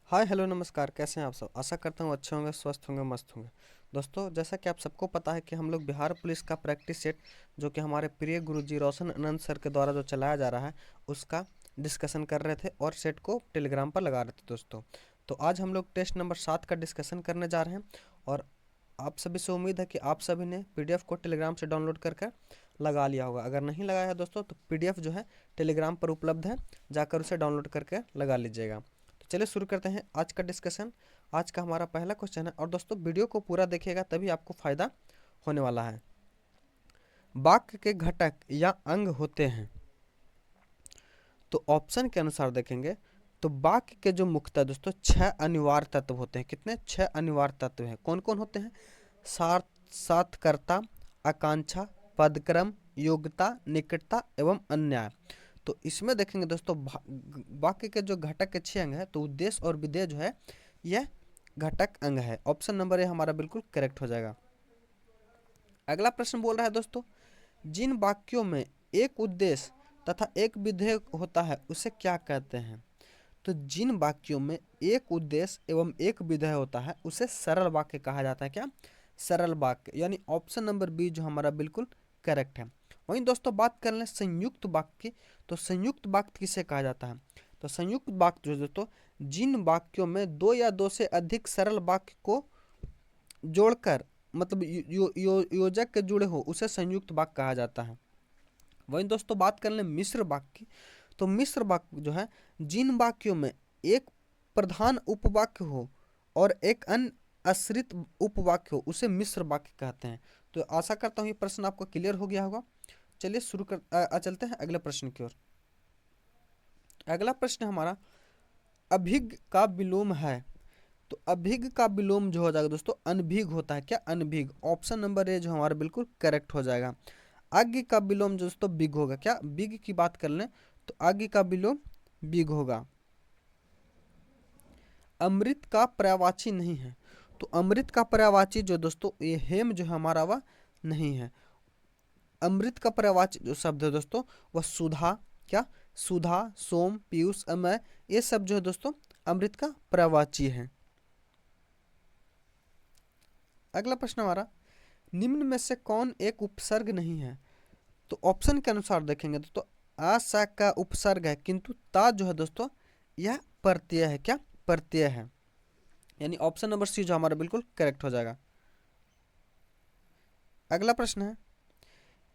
Hi hello नमस्कार, कैसे हैं आप सब। आशा करता हूँ अच्छे होंगे, स्वस्थ होंगे, मस्त होंगे। दोस्तों, जैसा कि आप सबको पता है कि हम लोग बिहार पुलिस का प्रैक्टिस सेट जो कि हमारे प्रिय गुरुजी रोशन आनंद सर के द्वारा जो चलाया जा रहा है उसका डिस्कशन कर रहे थे और सेट को टेलीग्राम पर लगा रहे थे। दोस्तों, तो आज हम लोग टेस्ट नंबर 7 का डिस्कशन करने जा रहे हैं और आप सभी से उम्मीद है कि आप सभी ने पीडीएफ को टेलीग्राम से डाउनलोड करके लगा लिया होगा। अगर नहीं लगाया है दोस्तों तो पीडीएफ जो है टेलीग्राम पर उपलब्ध है, जाकर उसे डाउनलोड करके लगा लीजिएगा। तो चलिए शुरू करते हैं आज का डिस्कशन। आज का हमारा पहला क्वेश्चन है और दोस्तों वीडियो को पूरा देखिएगा तभी आपको फायदा होने वाला है। वाक्य के घटक या अंग होते हैं, तो ऑप्शन के अनुसार देखेंगे तो वाक्य के जो मुख्यतः दोस्तों 6 अनिवार्य तत्व होते हैं। कितने? 6 अनिवार्य तत्व हैं। कौन कौन होते हैं? सार्थकता, आकांक्षा, पदक्रम, योग्यता, निकटता एवं अन्याय। तो इसमें देखेंगे दोस्तों वाक्य के जो घटक के 6 अंग है, तो उद्देश्य और विधेय जो है यह घटक अंग है। ऑप्शन नंबर ए हमारा बिल्कुल करेक्ट हो जाएगा। अगला प्रश्न बोल रहा है दोस्तों, जिन वाक्यों में एक उद्देश्य तथा एक विधेय होता है उसे क्या कहते हैं? तो जिन वाक्यों में एक उद्देश्य एवं एक विधेय होता है उसे सरल वाक्य कहा जाता है। क्या? सरल वाक्य, यानी ऑप्शन नंबर बी जो हमारा बिल्कुल करेक्ट है। वहीं दोस्तों बात कर लें संयुक्त वाक्य की, तो संयुक्त वाक्य किसे कहा जाता है? तो संयुक्त वाक्य जो दोस्तों जिन वाक्यों में दो या दो से अधिक सरल वाक्य को जोड़कर मतलब योजक के जुड़े हो उसे संयुक्त वाक्य कहा जाता है। वहीं दोस्तों बात कर लें मिश्र वाक्य की, तो मिश्र वाक्य जो है जिन वाक्यों में एक प्रधान उपवाक्य हो और एक अन्य आश्रित उपवाक्य हो उसे मिश्र वाक्य कहते हैं। तो आशा करता हूँ ये प्रश्न आपको क्लियर हो गया होगा। चलिए शुरू कर चलते हैं अगले प्रश्न की ओर। अगला प्रश्न हमारा अभिज्ञ का विलोम है। तो अभिज्ञ का विलोम जो हो जाएगा दोस्तों अनभिज्ञ होता है। क्या? अनभिज्ञ। ऑप्शन नंबर ए जो हमारा बिल्कुल करेक्ट हो जाएगा। आज्ञ का विलोम जो दोस्तों बिग होगा। क्या? बिग की बात कर लें तो आज्ञ का विलोम बिग होगा। अमृत का पर्यायवाची नहीं है, तो अमृत का पर्यायवाची जो दोस्तों ये हेम जो है हमारा वह नहीं है। अमृत का पर्यायवाची जो शब्द है दोस्तों वह सुधा। क्या? सुधा, सोम, पीयूष, अमय, ये सब जो है दोस्तों अमृत का पर्यायवाची है। अगला प्रश्न हमारा, निम्न में से कौन एक उपसर्ग नहीं है? तो ऑप्शन के अनुसार देखेंगे दोस्तों आ सा का उपसर्ग है, किंतु ता जो है दोस्तों यह प्रत्यय है। क्या? प्रत्यय है, यानी ऑप्शन नंबर सी जो हमारा बिल्कुल करेक्ट हो जाएगा। अगला प्रश्न है,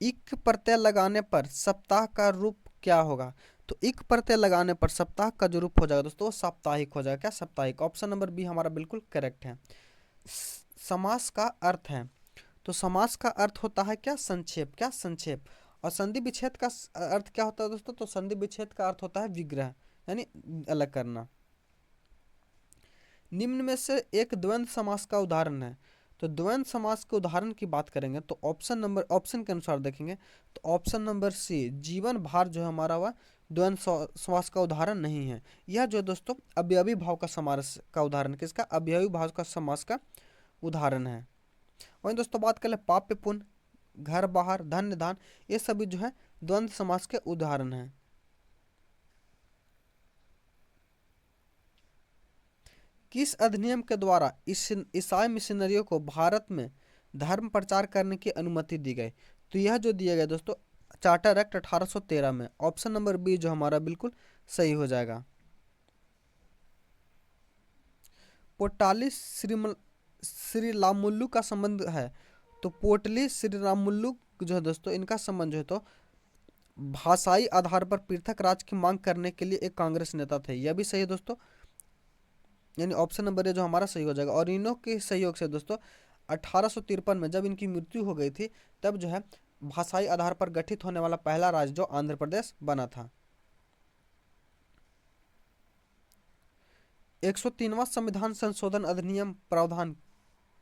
इक प्रत्यय लगाने पर सप्ताह का रूप क्या होगा? तो इक प्रत्यय लगाने पर सप्ताह का जो रूप हो जाएगा दोस्तों वो साप्ताहिक हो जाएगा। क्या? साप्ताहिक। ऑप्शन नंबर बी हमारा बिल्कुल करेक्ट है। समास का अर्थ है, तो समास का अर्थ होता है क्या? संक्षेप। क्या? संक्षेप। और संधि विच्छेद का अर्थ क्या होता है दोस्तों? तो संधि विच्छेद का अर्थ होता है विग्रह, यानी अलग करना। निम्न में से एक द्वंद्व समास का उदाहरण है, तो द्वंद्व समास के उदाहरण की बात करेंगे तो ऑप्शन के अनुसार देखेंगे तो ऑप्शन नंबर सी जीवन भार जो है हमारा वह द्वंद्व समास का उदाहरण नहीं है। यह जो दोस्तों अवयवी भाव का समास का उदाहरण, किसका? अवयवी भाव का समास का उदाहरण है। वहीं दोस्तों बात करें पाप्य पुण्य, घर बाहर, धन्य दान, ये सभी जो है द्वंद्व समास के उदाहरण हैं। किस अधिनियम के द्वारा ईसाई मिशनरियों को भारत में धर्म प्रचार करने की अनुमति दी गई? तो यह जो दिया गया दोस्तों चार्टर एक्ट 1813 में। ऑप्शन नंबर बी जो हमारा बिल्कुल सही हो जाएगा। पोटाली श्री रामुल्लू का संबंध है, तो पोटली श्री रामुल्लू जो है दोस्तों इनका संबंध जो है तो भाषाई आधार पर पृथक राज्य की मांग करने के लिए एक कांग्रेस नेता थे। यह भी सही है दोस्तों, यानी ऑप्शन नंबर ए जो हमारा सही हो जाएगा। और इन्हों के सहयोग से दोस्तों 1853 में जब इनकी मृत्यु हो गई थी तब जो है भाषाई आधार पर गठित होने वाला पहला राज्य जो आंध्र प्रदेश बना था। 103वां संविधान संशोधन अधिनियम प्रावधान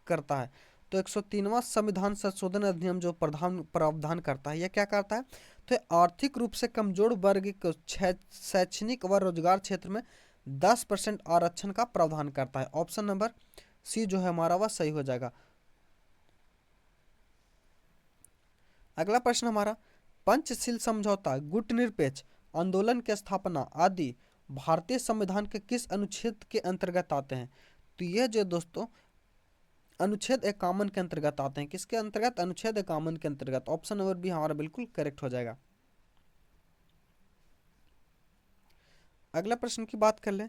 करता है, तो 103वां संविधान संशोधन अधिनियम जो प्रावधान करता है यह क्या करता है? तो आर्थिक रूप से कमजोर वर्ग को शैक्षणिक व रोजगार क्षेत्र में 10% आरक्षण का प्रावधान करता है। ऑप्शन नंबर सी जो है हमारा वह सही हो जाएगा। अगला प्रश्न हमारा, पंचशील समझौता, गुट निरपेक्ष आंदोलन की स्थापना आदि भारतीय संविधान के किस अनुच्छेद के अंतर्गत आते हैं? तो ये जो दोस्तों अनुच्छेद 51 के अंतर्गत आते हैं। किसके अंतर्गत? अनुच्छेद 51 के अंतर्गत। ऑप्शन नंबर बी हमारा बिल्कुल करेक्ट हो जाएगा। अगला प्रश्न की बात कर ले,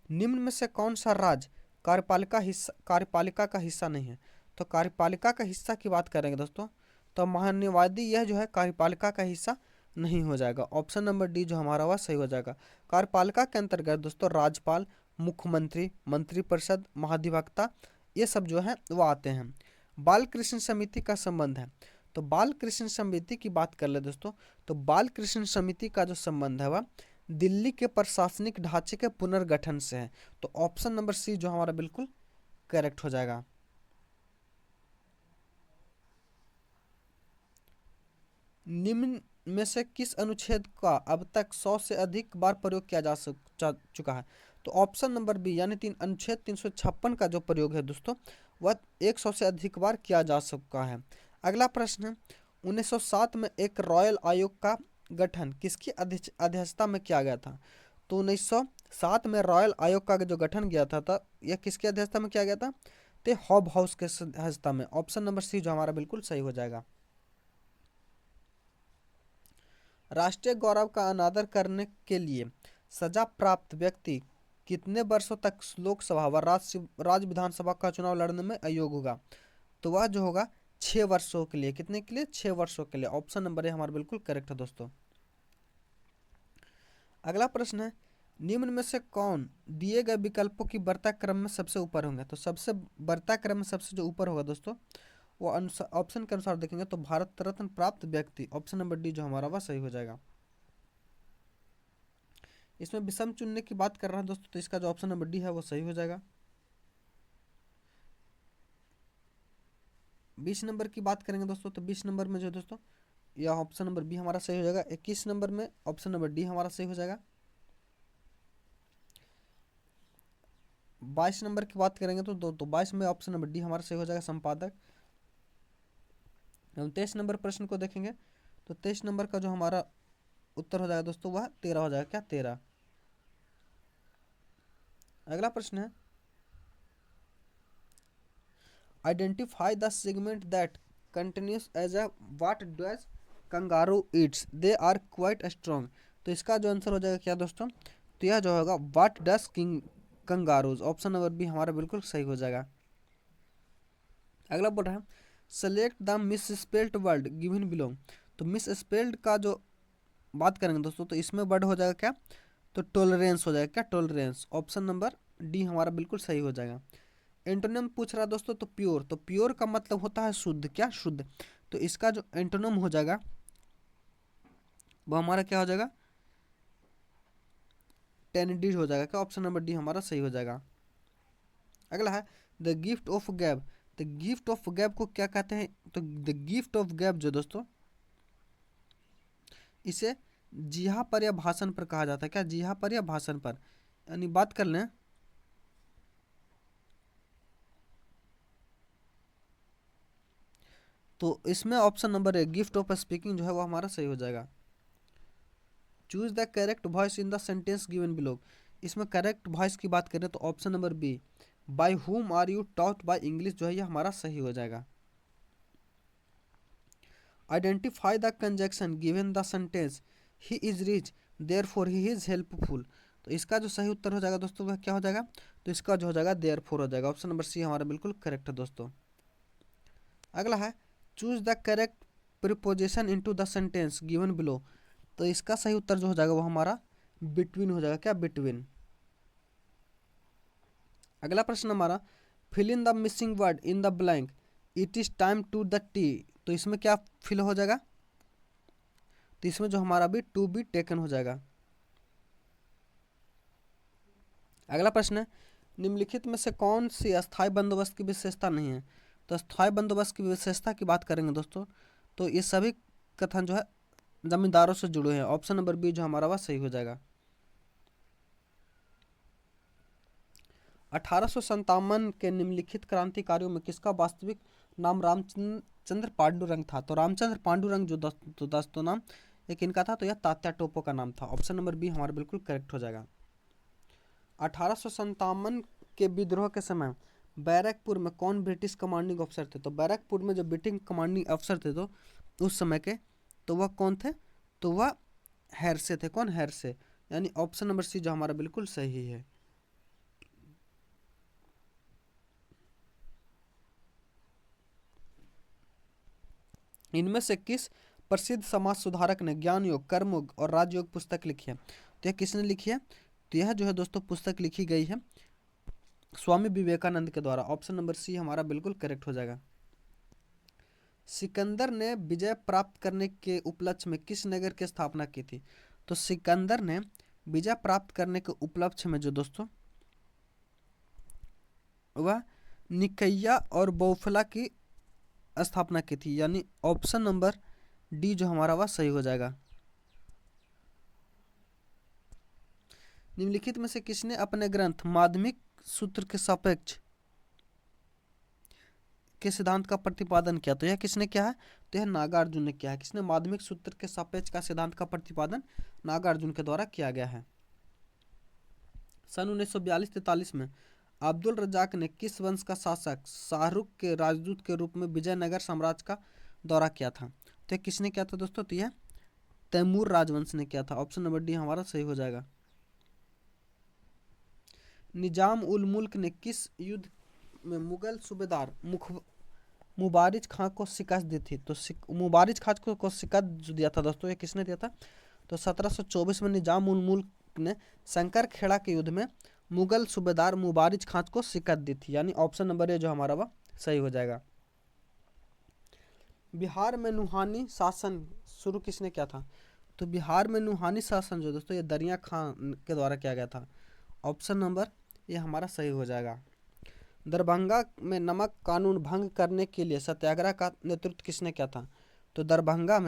निम्न में से कौन सा राज्य कार्यपालिका का हिस्सा नहीं है? तो कार्यपालिका का हिस्सा की बात करेंगे दोस्तों, तो महान्यायवादी यह जो है कार्यपालिका का हिस्सा नहीं हो जाएगा। ऑप्शन नंबर डी जो हमारा वह सही हो जाएगा। कार्यपालिका के अंतर्गत दोस्तों राज्यपाल, मुख्यमंत्री, मंत्रिपरिषद, महाधिवक्ता ये सब जो है वो आते हैं। बाल कृष्ण समिति का संबंध है, तो बाल कृष्ण समिति की बात कर ले दोस्तों, तो बाल कृष्ण समिति का जो संबंध है वह दिल्ली के प्रशासनिक ढांचे के पुनर्गठन से है। तो ऑप्शन नंबर सी जो हमारा बिल्कुल करेक्ट हो जाएगा। निम्न में से किस अनुच्छेद का अब तक 100 से अधिक बार प्रयोग किया जा चुका है? तो ऑप्शन नंबर बी यानी अनुच्छेद 356 का जो प्रयोग है दोस्तों वह 100 से अधिक बार किया जा चुका है। अगला प्रश्न है, 1907 में एक रॉयल आयोग का गठन किसकी अध्यक्षता में किया गया था? तो 1907 में रॉयल आयोग का जो गठन किया था यह किसकी अध्यक्षता में किया गया था? तो हॉब हाउस के अध्यक्षता में। ऑप्शन नंबर सी जो हमारा बिल्कुल सही हो जाएगा। राष्ट्रीय गौरव का अनादर करने के लिए सजा प्राप्त व्यक्ति कितने वर्षों तक लोकसभा व राज्य विधानसभा का चुनाव लड़ने में अयोग्य होगा? तो वह जो होगा 6 वर्षों के लिए। कितने के लिए? 6 वर्षों के लिए। ऑप्शन नंबर ए हमारा बिल्कुल करेक्ट है दोस्तों। अगला प्रश्न है, निम्न में से कौन दिए गए विकल्पों की बढ़ता क्रम में सबसे ऊपर होंगे? तो सबसे बढ़ता क्रम में सबसे जो ऊपर होगा दोस्तों वो ऑप्शन के अनुसार देखेंगे तो भारत रत्न प्राप्त व्यक्ति। ऑप्शन नंबर डी जो हमारा वह सही हो जाएगा। इसमें विषम चुनने की बात कर रहा है दोस्तों, तो इसका जो ऑप्शन नंबर डी है वो सही हो जाएगा। 20 नंबर की बात करेंगे दोस्तों, तो 20 नंबर में जो दोस्तों यह ऑप्शन नंबर बी हमारा सही हो जाएगा। 21 नंबर में ऑप्शन नंबर डी हमारा सही हो जाएगा। 22 नंबर की बात करेंगे तो 22 में ऑप्शन नंबर डी हमारा सही हो जाएगा, संपादक। हम 23 नंबर प्रश्न को देखेंगे तो 23 नंबर का जो हमारा उत्तर हो जाएगा दोस्तों वह 13 हो जाएगा। क्या? 13। अगला प्रश्न है, identify the segment that continuous as a what does kangaroo eats they are quite strong. तो इसका जो आंसर हो जाएगा क्या दोस्तों? तो यह जो होगा what does kangaroos. Option number B हमारा बिल्कुल सही हो जाएगा। अगला बोल रहा है, select the misspelled word given below. तो मिस स्पेल्ड का जो बात करेंगे दोस्तों तो इसमें वर्ड हो जाएगा क्या? तो टॉलरेंस हो जाएगा। क्या? टॉलरेंस। ऑप्शन नंबर डी हमारा बिल्कुल सही हो जाएगा। एंटोनिम पूछ रहा है दोस्तों, तो प्योर। तो प्योर का मतलब होता है शुद्ध। क्या? शुद्ध। तो इसका जो एंटोनिम हो जाएगा वो हमारा क्या हो जाएगा? टेनिडी हो जाएगा। क्या? ऑप्शन नंबर डी हमारा सही हो जाएगा। अगला है, द गिफ्ट ऑफ गैब। द गिफ्ट ऑफ गैब को क्या कहते हैं? तो द गिफ्ट ऑफ गैब जो दोस्तों इसे जिहा पर या भाषण पर कहा जाता है। क्या? जिहा पर या भाषण पर। यानी बात कर लें तो इसमें option number A gift of speaking जो है वो हमारा सही हो जाएगा। Choose the correct voice in the sentence given below. इसमें करेक्ट वॉइस की बात करें तो option number B by whom are you taught by English जो है ये हमारा सही हो जाएगा। Identify the conjunction given the sentence he is rich therefore he is helpful. तो इसका जो सही उत्तर हो जाएगा दोस्तों वह क्या हो जाएगा? तो इसका जो हो जाएगा देयरफॉर हो जाएगा। ऑप्शन नंबर सी हमारा बिल्कुल करेक्ट है दोस्तों। अगला है, choose the correct preposition into the sentence given below. तो इसका सही उत्तर जो हो जाएगा वो हमारा बिटवीन हो जाएगा। क्या? बिटवीन। अगला प्रश्न हमारा, fill in the missing word in the blank it is time to the tea. तो इसमें क्या फिल हो जाएगा? तो इसमें जो हमारा भी टू बी टेकन हो जाएगा। अगला प्रश्न है, निम्नलिखित में से कौन सी अस्थायी बंदोबस्त की विशेषता नहीं है? तो अस्थायी बंदोबस्त की विशेषता की बात करेंगे दोस्तों तो ये सभी कथन जो है जमींदारों से जुड़े हैं। ऑप्शन नंबर बी जो हमारा वह सही हो जाएगा। 1857 के निम्नलिखित क्रांतिकारियों में किसका वास्तविक नाम रामचंद्र पांडुरंग था? तो रामचंद्र पांडुरंग जो दोस्तों नाम एक इनका था तो यह तात्या टोपो का नाम था। ऑप्शन नंबर बी हमारा बिल्कुल करेक्ट हो जाएगा। 1857 के विद्रोह के समय बैरकपुर में कौन ब्रिटिश कमांडिंग अफसर थे? तो बैरकपुर में जो ब्रिटिश कमांडिंग अफसर थे तो उस समय के, तो वह कौन थे? तो वह हेरसे थे। कौन? हेरसे। यानी ऑप्शन नंबर सी जो हमारा बिल्कुल सही है। इनमें से किस प्रसिद्ध समाज सुधारक ने ज्ञान योग, कर्मयोग और राजयोग पुस्तक लिखी है? तो यह किसने लिखी है? तो यह जो है दोस्तों पुस्तक लिखी गई है स्वामी विवेकानंद के द्वारा। ऑप्शन नंबर सी हमारा बिल्कुल करेक्ट हो जाएगा। सिकंदर ने विजय प्राप्त करने के उपलक्ष्य में किस नगर की स्थापना की थी? तो सिकंदर ने विजय प्राप्त करने के उपलक्ष्य में जो दोस्तों वह निकैया और बौफला की स्थापना की थी। यानी ऑप्शन नंबर डी जो हमारा वह सही हो जाएगा। निम्नलिखित में से किसने अपने ग्रंथ माध्यमिक सूत्र के सापेक्ष के सिद्धांत का प्रतिपादन किया? तो यह किसने किया है? तो यह नागार्जुन ने किया है। किसने? माध्यमिक सूत्र के सापेक्ष का सिद्धांत का प्रतिपादन नागार्जुन के द्वारा किया गया है। सन 1942-43 में अब्दुल रजाक ने किस वंश का शासक शाहरुख के राजदूत के रूप में विजयनगर साम्राज्य का दौरा किया था? तो यह किसने किया था दोस्तों? तो यह तैमूर राजवंश ने किया था। ऑप्शन नंबर डी हमारा सही हो जाएगा। निजाम उल मुल्क ने किस युद्ध में मुगल सूबेदार मुबारिज खां को शिकस्त दी थी? तो मुबारिज खां को शिकस्त जो दिया था दोस्तों, ये किसने दिया था? तो 1724 में निजाम उल मुल्क ने शंकर खेड़ा के युद्ध में मुगल सूबेदार मुबारिज खां को शिकस्त दी थी। यानी ऑप्शन नंबर ए जो हमारा वह सही हो जाएगा। बिहार में नुहानी शासन शुरू किसने किया था? तो बिहार में नुहानी शासन जो दोस्तों ये दरिया खां के द्वारा किया गया था। ऑप्शन नंबर ये हमारा सही हो जाएगा। दरभंगा में नमक कानून भंग करने के लिए सत्याग्रह का नेतृत्व किसने किया था? तो दरभंगा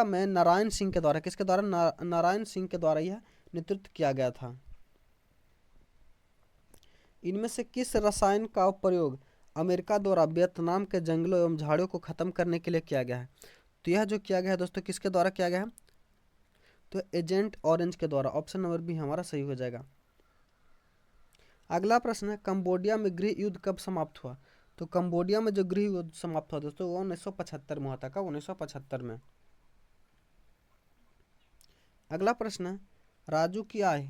में नारायण सिंह के द्वारा, किसके द्वारा? नारायण सिंह के द्वारा यह नेतृत्व किया गया था। इनमें से किस रसायन का प्रयोग अमेरिका द्वारा वियतनाम के जंगलों एवं झाड़ियों को खत्म करने के लिए किया गया है? तो यह जो किया गया है दोस्तों किसके द्वारा किया गया है? तो एजेंट ऑरेंज के द्वारा। ऑप्शन नंबर बी हमारा सही हो जाएगा। अगला प्रश्न है, कंबोडिया में गृह युद्ध कब समाप्त हुआ? तो कंबोडिया में जो गृह युद्ध समाप्त हुआ दोस्तों वो 1975 में हुआ था। कब? 1975 में। अगला प्रश्न है, राजू की आय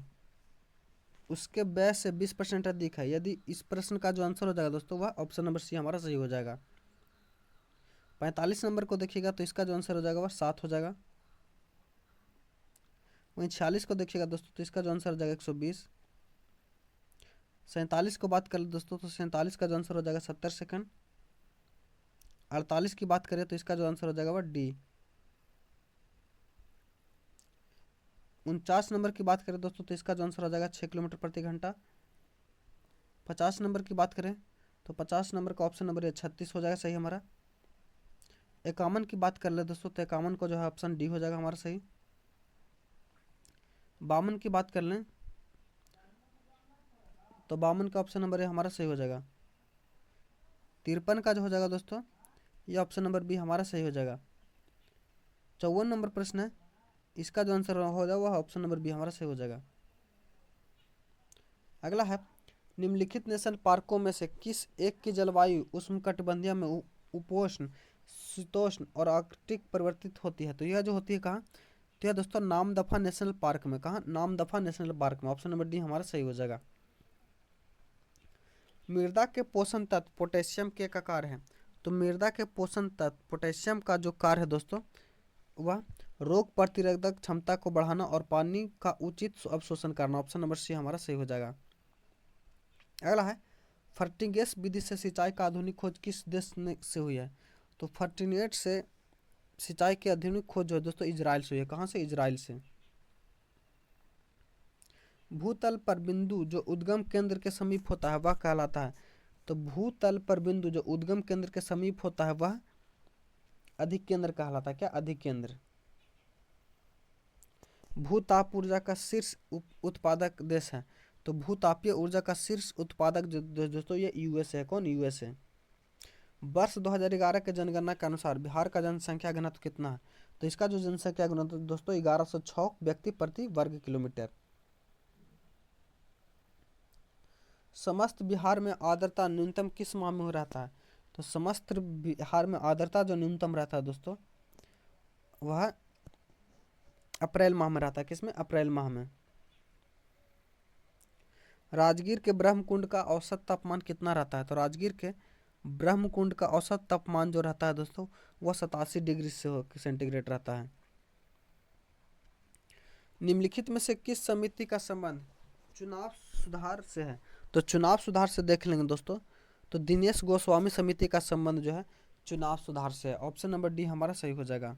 उसके व्यय से 20% अधिक है। यदि इस प्रश्न का जो आंसर हो जाएगा दोस्तों वह ऑप्शन नंबर सी हमारा सही हो जाएगा। 45 नंबर को देखिएगा तो इसका जो आंसर हो जाएगा वह 7 हो जाएगा। वहीं 46 को देखिएगा दोस्तों तो इसका जो आंसर हो जाएगा 120। 47 को बात करें दोस्तों तो 47 का जो आंसर हो जाएगा 70 सेकंड। 48 की बात करें तो इसका जो आंसर हो जाएगा वह डी। 49 नंबर की बात करें दोस्तों तो इसका जो आंसर हो जाएगा 6 किलोमीटर प्रति घंटा। 50 नंबर की बात करें तो 50 नंबर का ऑप्शन नंबर 36 हो जाएगा सही हमारा। 51 की बात कर ले दोस्तों तो 51 को जो है ऑप्शन डी हो जाएगा हमारा सही। 52 की बात कर लें तो 52 का ऑप्शन नंबर हमारा सही हो जाएगा। 53 का जो हो जाएगा दोस्तों ये ऑप्शन नंबर बी हमारा सही हो जाएगा। 54 नंबर प्रश्न है, इसका जो आंसर हो जाएगा वह ऑप्शन नंबर बी हमारा सही हो जाएगा। अगला है, निम्नलिखित नेशनल पार्कों में से किस एक की जलवायु उष्णकटिबंधीय में उपोष्ण, शीतोष्ण और आर्कटिक परिवर्तित होती है? तो यह जो होती है कहाँ? तो यह दोस्तों नामदफा नेशनल पार्क में। कहाँ? नामदफा नेशनल पार्क में। ऑप्शन नंबर डी हमारा सही हो जाएगा। मृदा के पोषण तत्व पोटेशियम के का कार्य है? तो मृदा के पोषण तत्व पोटेशियम का जो कार्य है दोस्तों वह रोग प्रतिरोधक क्षमता को बढ़ाना और पानी का उचित अवशोषण करना। ऑप्शन नंबर सी हमारा सही हो जाएगा। अगला है, फर्टिगेस विधि से सिंचाई का आधुनिक खोज किस देश से हुई है? तो फर्टिनेट से सिंचाई की आधुनिक खोज जो है दोस्तों इजराइल से हुई है। कहाँ से? इजराइल से। भूतल पर बिंदु जो उद्गम केंद्र के समीप होता है वह कहलाता है? तो भूतल पर बिंदु जो उद्गम केंद्र के समीप होता है वह अधिक केंद्र कहलाता है। क्या? अधिक केंद्र। भूताप ऊर्जा का शीर्ष उत्पादक देश है? तो भूतापीय ऊर्जा का शीर्ष उत्पादक जो दोस्तों ये यूएसए है। कौन? यूएसए। वर्ष 2011 के जनगणना के अनुसार बिहार का जनसंख्या घनत्व कितना है? तो इसका जो जनसंख्या घनत्व दोस्तों 1106 व्यक्ति प्रति वर्ग किलोमीटर। समस्त बिहार में आर्द्रता न्यूनतम किस माह में रहता है? तो समस्त बिहार में आर्द्रता जो न्यूनतम रहता है दोस्तों वह अप्रैल माह में रहता है। किसमें? अप्रैल माह में। राजगीर के ब्रह्मकुंड का औसत तापमान कितना रहता है? तो राजगीर के ब्रह्मकुंड का औसत तापमान जो रहता है दोस्तों वह 87 डिग्री सेंटीग्रेड रहता है। निम्नलिखित में से किस समिति का संबंध चुनाव सुधार से है? तो चुनाव सुधार से देख लेंगे दोस्तों, तो दिनेश गोस्वामी समिति का संबंध जो है चुनाव सुधार से है। ऑप्शन नंबर डी हमारा सही हो जाएगा।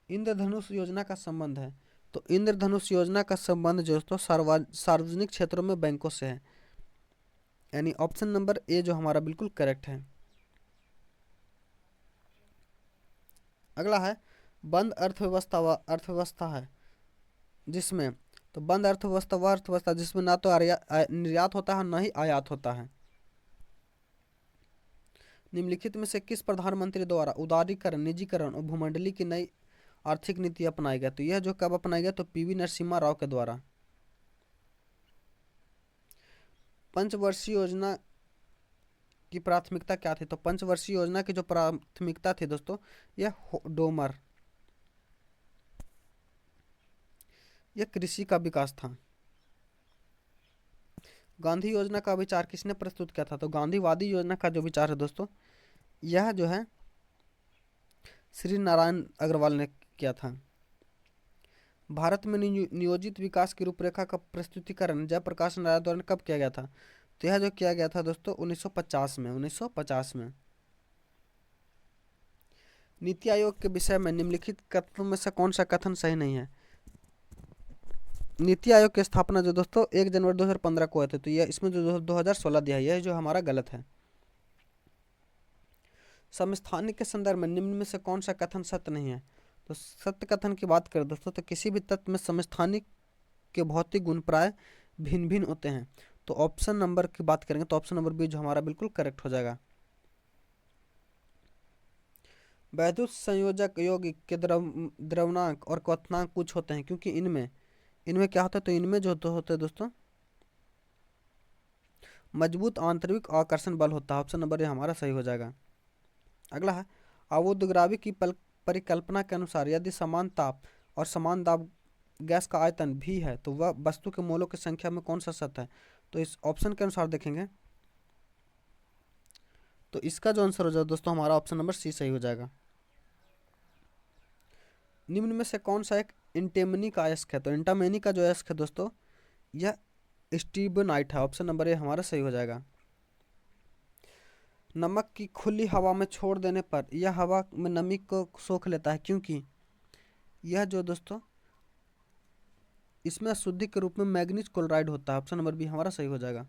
इंद्रधनुष योजना का संबंध है, तो इंद्रधनुष योजना का संबंध जो दोस्तों सार्वजनिक क्षेत्रों में बैंकों से है, यानी ऑप्शन नंबर ए जो हमारा बिल्कुल करेक्ट है। अगला है बंद अर्थव्यवस्था है जिसमें, तो बंद अर्थव्यवस्था वह अर्थव्यवस्था जिसमें ना तो निर्यात होता है ना ही आयात होता है। निम्नलिखित में से किस प्रधानमंत्री द्वारा उदारीकरण, निजीकरण और भूमंडली की नई आर्थिक नीति अपनाई गई? तो यह जो कब अपनाई गई? तो पीवी नरसिम्हा राव के द्वारा। पंचवर्षीय योजना की प्राथमिकता क्या थी? तो पंचवर्षीय योजना की जो प्राथमिकता थी दोस्तों यह डोमर, यह कृषि का विकास था। गांधी योजना का विचार किसने प्रस्तुत किया था? तो गांधीवादी योजना का जो विचार है दोस्तों यह जो है श्री नारायण अग्रवाल ने किया था। भारत में नियोजित विकास की रूपरेखा का प्रस्तुतिकरण जयप्रकाश नारायण द्वारा कब किया गया था? तो यह जो किया गया था दोस्तों 1950 में। 1950 में। नीति आयोग के विषय में निम्नलिखित कथनों में से कौन सा कथन सही नहीं है? नीति आयोग की स्थापना जो दोस्तों 1 जनवरी 2015 को हुए थे, तो यह इसमें जो 2016 दिया है यह जो हमारा गलत है। समस्थानिक के संदर्भ में निम्न में से कौन सा कथन सत्य नहीं है? तो सत्य कथन की बात करें दोस्तों तो किसी भी तत्व में समस्थानिक के भौतिक गुण प्राय भिन्न भिन्न होते हैं। तो ऑप्शन नंबर की बात करेंगे तो ऑप्शन नंबर बी जो हमारा बिल्कुल करेक्ट हो जाएगा। वैद्युत संयोजक यौगिक के द्रव्यनांक और क्वथनांक कुछ होते हैं क्योंकि इनमें क्या होता है? तो इनमें जो होते हैं दोस्तों मजबूत आंतरिक आकर्षण बल होता है। ऑप्शन नंबर ए हमारा सही हो जाएगा। अगला है अवोगाद्रो की परिकल्पना के अनुसार यदि समान ताप और समान दाब गैस का आयतन भी है तो वह वस्तु के मोलों की संख्या में कौन सा सत्य है? तो इस ऑप्शन के अनुसार देखेंगे तो इसका जो आंसर हो जाएगा दोस्तों हमारा ऑप्शन नंबर सी सही हो जाएगा। निम्न में से कौन सा एक इंटेमनी का अयस्क है? तो इंटामेनी का जो अयस्क है दोस्तों यह स्टीबनाइट है। ऑप्शन नंबर ए हमारा सही हो जाएगा। नमक की खुली हवा में छोड़ देने पर यह हवा में नमी को सोख लेता है क्योंकि यह जो दोस्तों इसमें अशुद्धि के रूप में मैग्नीज क्लोराइड होता है। ऑप्शन नंबर बी हमारा सही हो जाएगा।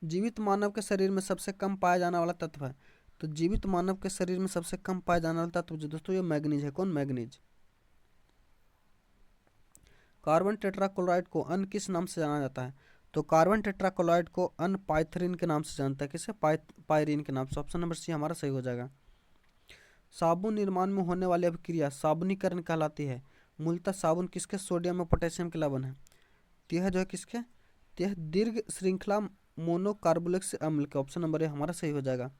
जीवित मानव के शरीर में सबसे कम पाया जाने वाला तत्व है, तो जीवित मानव के शरीर में सबसे कम पाया जाने वाला तत्व जो दोस्तों ये मैग्नीज है। कौन? मैग्नीज। कार्बन टेट्राक्लोराइड को अन्य किस नाम से जाना जाता है? तो कार्बन टेट्राक्लोराइड को अन्य पाइथरीन के नाम से जानता है। किसे? पायरीन के नाम से। ऑप्शन नंबर सी हमारा सही हो जाएगा। साबुन निर्माण में होने वाली अभिक्रिया साबुनीकरण कहलाती है। मूलतः साबुन किसके? सोडियम और पोटेशियम के लवण है। तो यह जो है किसके? तो यह दीर्घ श्रृंखला मोनोकार्बोक्सिलिक अम्ल के। ऑप्शन नंबर ए हमारा सही हो जाएगा।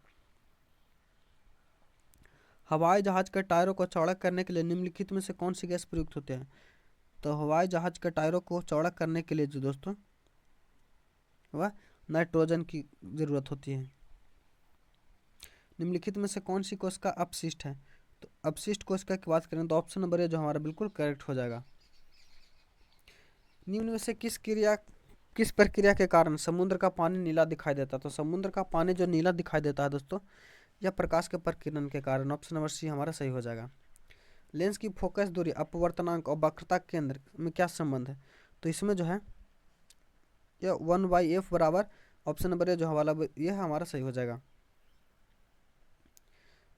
हवाई जहाज के टायरों को चौड़ा करने के लिए निम्नलिखित में से कौन सी गैस प्रयुक्त होती है? तो हवाई जहाज के टायरों को चौड़ा करने के लिए जो दोस्तों वह नाइट्रोजन की जरूरत होती है। निम्नलिखित में से कौन सी कोशिका अपशिष्ट है? तो अपशिष्ट कोशिका की बात करें तो ऑप्शन नंबर ए जो हमारा बिल्कुल करेक्ट हो जाएगा। निम्न में से किस प्रक्रिया के कारण समुद्र का पानी नीला दिखाई देता है? तो समुद्र का पानी जो नीला दिखाई देता है दोस्तों यह प्रकाश के प्रकीर्णन के कारण। ऑप्शन नंबर सी हमारा सही हो जाएगा। लेंस की फोकस दूरी, अपवर्तनांक और वक्रता केंद्र में क्या संबंध है? तो इसमें जो है यह 1/f बराबर। ऑप्शन नंबर ए जो हवाला यह हमारा सही हो जाएगा।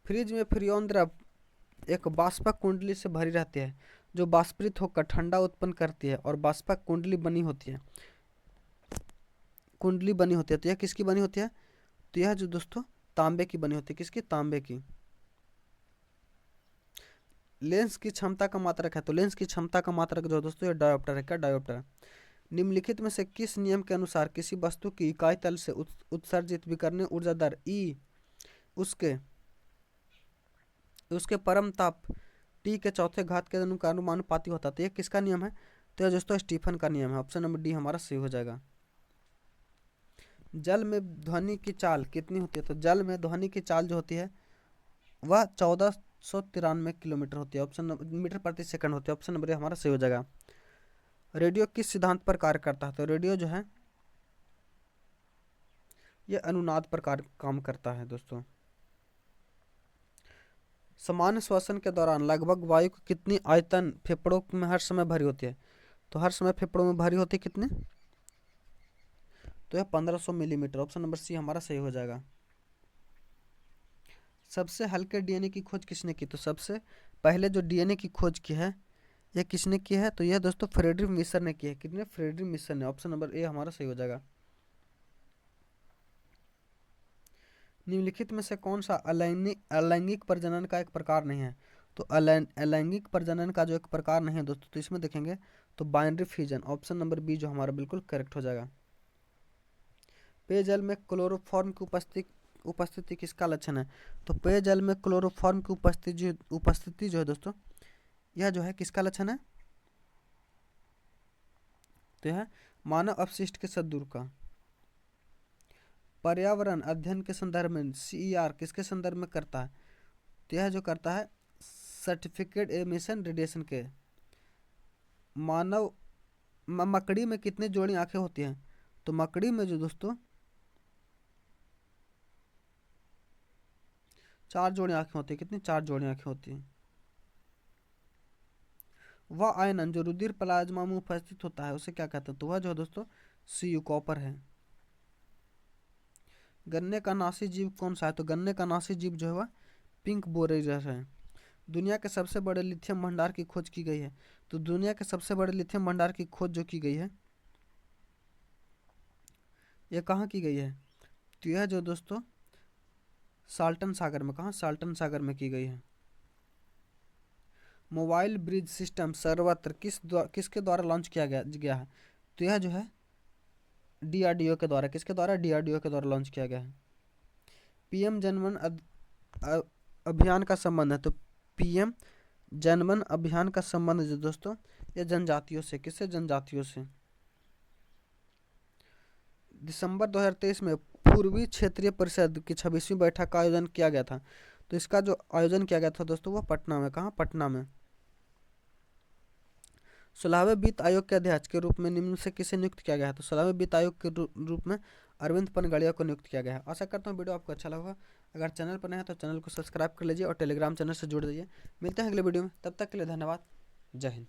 फ्रिज में फ्रीऑन द्रव एक बाष्पक कुंडली से भरी रहती है जो बाष्पित होकर ठंडा उत्पन्न करती है और बाष्पक कुंडली बनी होती है। तो यह किसकी बनी होती है? तो यह जो दोस्तों तांबे की बनी होती है। किसकी? तांबे की। लेंस की क्षमता का मात्रक है, तो लेंस की क्षमता का मात्रक जो है दोस्तों ये डायोप्टर है। क्या डायोप्टर है? निम्नलिखित में से किस नियम के अनुसार किसी वस्तु की इकाई तल से उत्सर्जित विकिरणीय ऊर्जा दर ई उसके उसके परम ताप टी के चौथे घात के अनुपाती होता है? तो ये किसका नियम है? तो ये दोस्तों स्टीफन का नियम है। ऑप्शन नंबर डी हमारा सही हो जाएगा। जल में ध्वनि की चाल कितनी होती है? तो जल में ध्वनि की चाल जो होती है वह 1493 किलोमीटर होती है। ऑप्शन मीटर प्रति सेकंड होती है। ऑप्शन नंबर ए हमारा सही हो जाएगा। रेडियो किस सिद्धांत पर कार्य करता है? तो रेडियो जो है ये अनुनाद पर काम करता है दोस्तों। सामान्य श्वसन के दौरान लगभग वायु की कितनी आयतन फेफड़ों में हर समय भरी होती है? तो हर समय फेफड़ों में भरी होती है कितनी? तो यह 1500 मिलीमीटर। ऑप्शन नंबर सी हमारा सही हो जाएगा। सबसे हल्के डीएनए की खोज किसने की? तो सबसे पहले जो डीएनए की खोज की है यह किसने की है? तो यह दोस्तों फ्रेडरिक मिशर ने की है। कितने? फ्रेडरिक मिशर ने। ऑप्शन नंबर ए हमारा सही हो जाएगा। निम्नलिखित में से कौन सा अलैंगिक प्रजनन का एक प्रकार नहीं है? तो अलैंगिक प्रजनन का जो एक प्रकार नहीं है दोस्तों, तो इसमें देखेंगे तो binary fusion. Option number B जो हमारा बिल्कुल करेक्ट हो जाएगा। पेयजल में क्लोरोफॉर्म की उपस्थिति किसका लक्षण है? तो पेयजल में क्लोरोफॉर्म की उपस्थिति जो है दोस्तों यह जो है किसका लक्षण है? तो यह मानव अपशिष्ट के सदूर का। पर्यावरण अध्ययन के संदर्भ में CER किसके संदर्भ में करता है? तो यह जो करता है सर्टिफिकेट एमिशन रेडिएशन के। मानव मकड़ी में कितनी जोड़ी आंखें होती हैं? तो मकड़ी में जो दोस्तों 4 जोड़ी आंखें होती है। कितनी? 4 जोड़ी आंखें होती हैं। वह आयनन जो रुधिर प्लाज्मा में उपस्थित होता है उसे क्या कहते हैं? तो वह जो है दोस्तों Cu कॉपर है। गन्ने का नासी जीव कौन सा है? तो गन्ने का नासी जीव जो है वह पिंक बोरेजर है। दुनिया के सबसे बड़े लिथियम भंडार की खोज की गई है। तो दुनिया के सबसे बड़े लिथियम भंडार की खोज जो की गई है यह कहाँ की गई है? तो यह जो दोस्तों साल्टन सागर में। कहाँ? साल्टन सागर में की गई है। मोबाइल ब्रिज सिस्टम सर्वत्र किसके द्वारा लॉन्च किया गया है? तो यह जो है DRDO के द्वारा। किसके द्वारा? DRDO के द्वारा लॉन्च किया गया है। PM जनमन अभियान का संबंध है। तो PM जनमन अभियान का संबंध जो दोस्तों ये जनजातियों से। किससे? जनजातियों से। दिसंबर 2023 में पूर्वी क्षेत्रीय परिषद की 26वीं बैठक का आयोजन किया गया था। तो इसका जो आयोजन किया गया था दोस्तों वह पटना में। कहाँ? पटना में। 16वें वित्त आयोग के अध्यक्ष के रूप में निम्न से किसे नियुक्त किया गया है? तो 16वें वित्त आयोग के रूप में अरविंद पनगड़िया को नियुक्त किया गया है। आशा करता हूँ वीडियो आपको अच्छा लगा। अगर चैनल पर नया है तो चैनल को सब्सक्राइब कर लीजिए और टेलीग्राम चैनल से जुड़ जाइए। मिलते हैं अगले वीडियो में, तब तक के लिए धन्यवाद। जय हिंद।